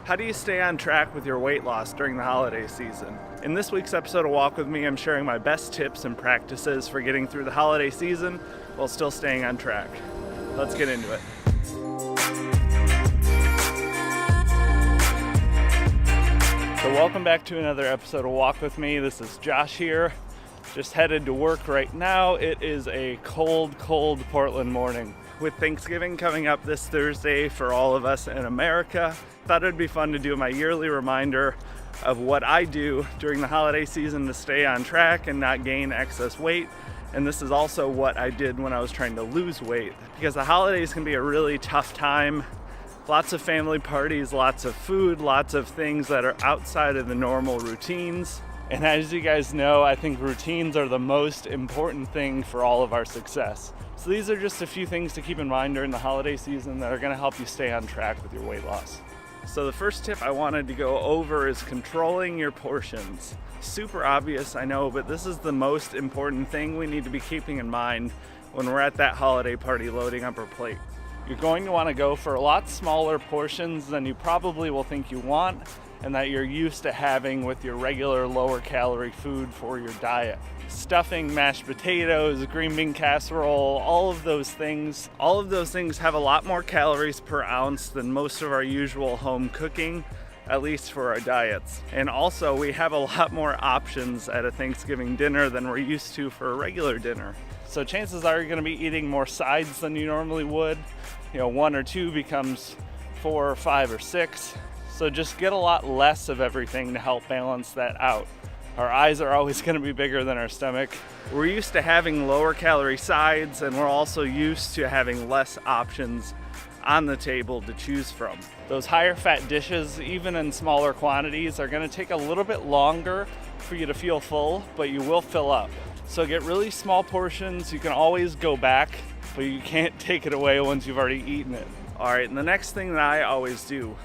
How do you stay on track with your weight loss during the holiday season? In this week's episode of Walk With Me, I'm sharing my best tips and practices for getting through the holiday season while still staying on track. Let's get into it. So welcome back to another episode of Walk With Me. This is Josh here. Just headed to work right now. It is a cold Portland morning. With Thanksgiving coming up this Thursday for all of us in America, thought it'd be fun to do my yearly reminder of what I do during the holiday season to stay on track and not gain excess weight. And this is also what I did when I was trying to lose weight, because the holidays can be a really tough time. Lots of family parties, lots of food, lots of things that are outside of the normal routines. And as you guys know, I think routines are the most important thing for all of our success. So these are just a few things to keep in mind during the holiday season that are going to help you stay on track with your weight loss. So the first tip I wanted to go over is controlling your portions. Super obvious, I know, but this is the most important thing we need to be keeping in mind when we're at that holiday party loading up our plate. You're going to want to go for a lot smaller portions than you probably will think you want and that you're used to having with your regular lower calorie food for your diet. Stuffing, mashed potatoes, green bean casserole, all of those things have a lot more calories per ounce than most of our usual home cooking, at least for our diets. And also we have a lot more options at a Thanksgiving dinner than we're used to for a regular dinner. So chances are you're gonna be eating more sides than you normally would. One or two becomes 4 or 5 or 6. So just get a lot less of everything to help balance that out. Our eyes are always going to be bigger than our stomach. We're used to having lower calorie sides, and we're also used to having less options on the table to choose from. Those higher fat dishes, even in smaller quantities, are going to take a little bit longer for you to feel full, but you will fill up. So get really small portions. You can always go back, but you can't take it away once you've already eaten it. All right, and the next thing that I always do,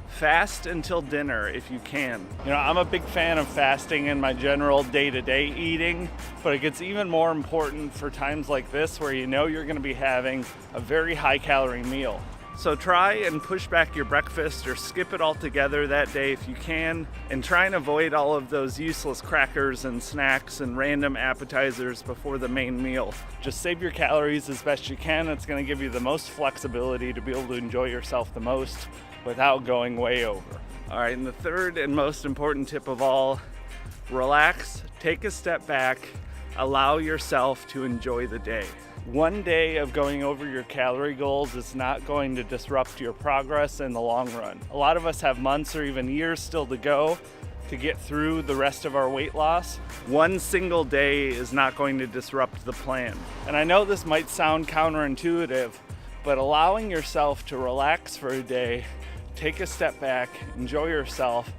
fast until dinner if you can. I'm a big fan of fasting in my general day-to-day eating, but it gets even more important for times like this where you're going to be having a very high-calorie meal. So try and push back your breakfast or skip it altogether that day if you can, and try and avoid all of those useless crackers and snacks and random appetizers before the main meal. Just save your calories as best you can. It's going to give you the most flexibility to be able to enjoy yourself the most without going way over. All right, and the third and most important tip of all, relax, take a step back, allow yourself to enjoy the day. One day of going over your calorie goals is not going to disrupt your progress in the long run. A lot of us have months or even years still to go to get through the rest of our weight loss. One single day is not going to disrupt the plan. And I know this might sound counterintuitive, but allowing yourself to relax for a day, take a step back, enjoy yourself,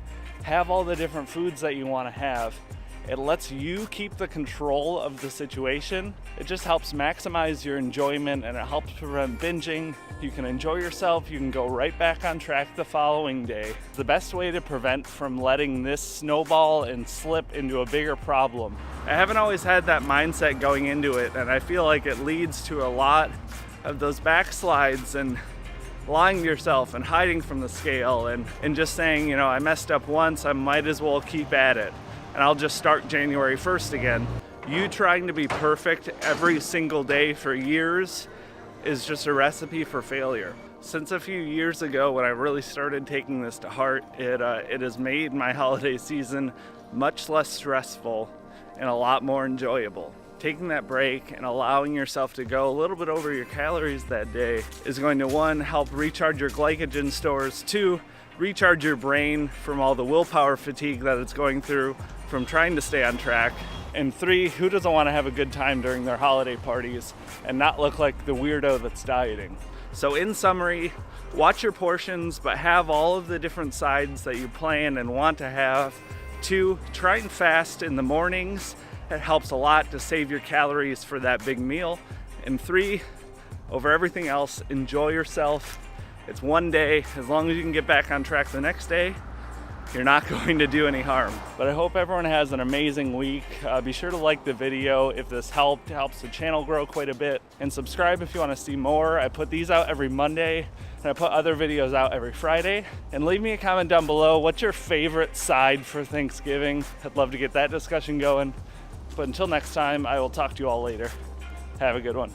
have all the different foods that you want to have. It lets you keep the control of the situation. It just helps maximize your enjoyment, and it helps prevent binging. You can enjoy yourself, you can go right back on track the following day. The best way to prevent from letting this snowball and slip into a bigger problem. I haven't always had that mindset going into it, and I feel like it leads to a lot of those backslides and lying to yourself and hiding from the scale and just saying, I messed up once, I might as well keep at it. And I'll just start January 1st again. You trying to be perfect every single day for years is just a recipe for failure. Since a few years ago when I really started taking this to heart, it has made my holiday season much less stressful and a lot more enjoyable. Taking that break and allowing yourself to go a little bit over your calories that day is going to, 1, help recharge your glycogen stores, 2, recharge your brain from all the willpower fatigue that it's going through from trying to stay on track, and 3, who doesn't want to have a good time during their holiday parties and not look like the weirdo that's dieting? So in summary, watch your portions, but have all of the different sides that you plan and want to have. 2, try and fast in the mornings. It helps a lot to save your calories for that big meal. And 3, over everything else, enjoy yourself. It's one day. As long as you can get back on track the next day, you're not going to do any harm. But I hope everyone has an amazing week. Be sure to like the video if this helped. It helps the channel grow quite a bit. And subscribe if you want to see more. I put these out every Monday, and I put other videos out every Friday. And leave me a comment down below. What's your favorite side for Thanksgiving? I'd love to get that discussion going. But until next time, I will talk to you all later. Have a good one.